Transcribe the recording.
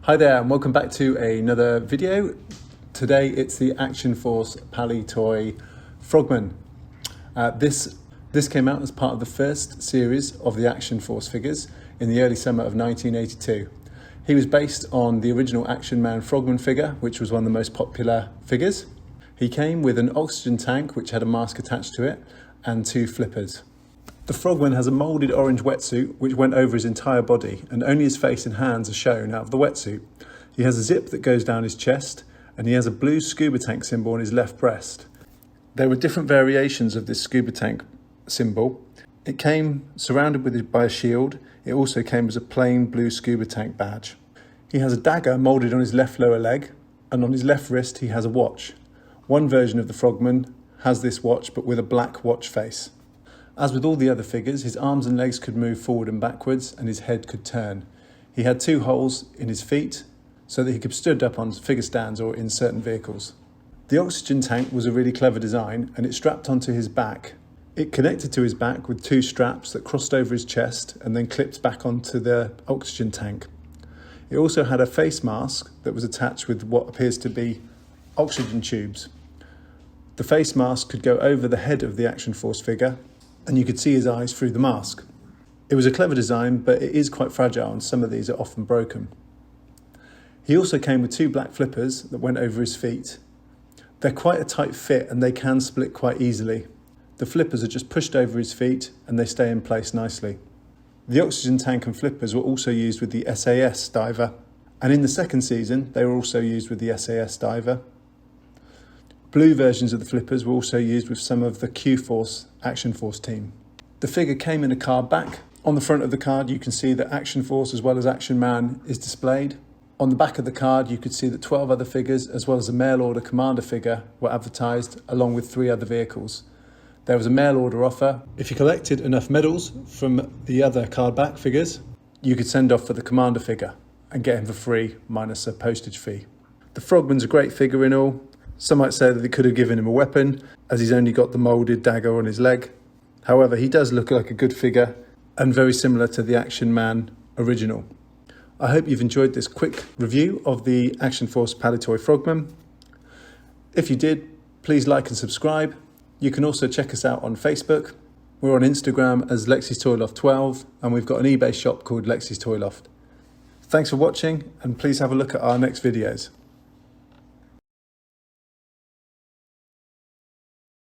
Hi there and welcome back to another video. Today it's the Action Force Palitoy Frogman. This came out as part of the first series of the Action Force figures in the early summer of 1982. He was based on the original Action Man Frogman figure, which was one of the most popular figures. He came with an oxygen tank which had a mask attached to it and two flippers. The Frogman has a moulded orange wetsuit which went over his entire body, and only his face and hands are shown out of the wetsuit. He has a zip that goes down his chest, and he has a blue scuba tank symbol on his left breast. There were different variations of this scuba tank symbol. It came surrounded by a shield. It also came as a plain blue scuba tank badge. He has a dagger moulded on his left lower leg, and on his left wrist he has a watch. One version of the Frogman has this watch but with a black watch face. As with all the other figures, his arms and legs could move forward and backwards and his head could turn. He had two holes in his feet so that he could be stood up on figure stands or in certain vehicles. The oxygen tank was a really clever design and it strapped onto his back. It connected to his back with two straps that crossed over his chest and then clipped back onto the oxygen tank. It also had a face mask that was attached with what appears to be oxygen tubes. The face mask could go over the head of the Action Force figure, and you could see his eyes through the mask. It was a clever design, but it is quite fragile and some of these are often broken. He also came with two black flippers that went over his feet. They're quite a tight fit and they can split quite easily. The flippers are just pushed over his feet and they stay in place nicely. The oxygen tank and flippers were also used with the SAS diver, and in the second season they were also used with the SAS diver. Blue versions of the flippers were also used with some of the Q-Force Action Force team. The figure came in a card back. On the front of the card you can see that Action Force as well as Action Man is displayed. On the back of the card you could see that 12 other figures as well as a mail order commander figure were advertised along with 3 other vehicles. There was a mail order offer. If you collected enough medals from the other card back figures, you could send off for the commander figure and get him for free minus a postage fee. The Frogman's a great figure in all. Some might say that they could have given him a weapon, as he's only got the moulded dagger on his leg. However, he does look like a good figure and very similar to the Action Man original. I hope you've enjoyed this quick review of the Action Force Palitoy Frogman. If you did, please like and subscribe. You can also check us out on Facebook. We're on Instagram as Lexi's Toy Loft 12, and we've got an eBay shop called Lexi's Toy Loft. Thanks for watching, and please have a look at our next videos.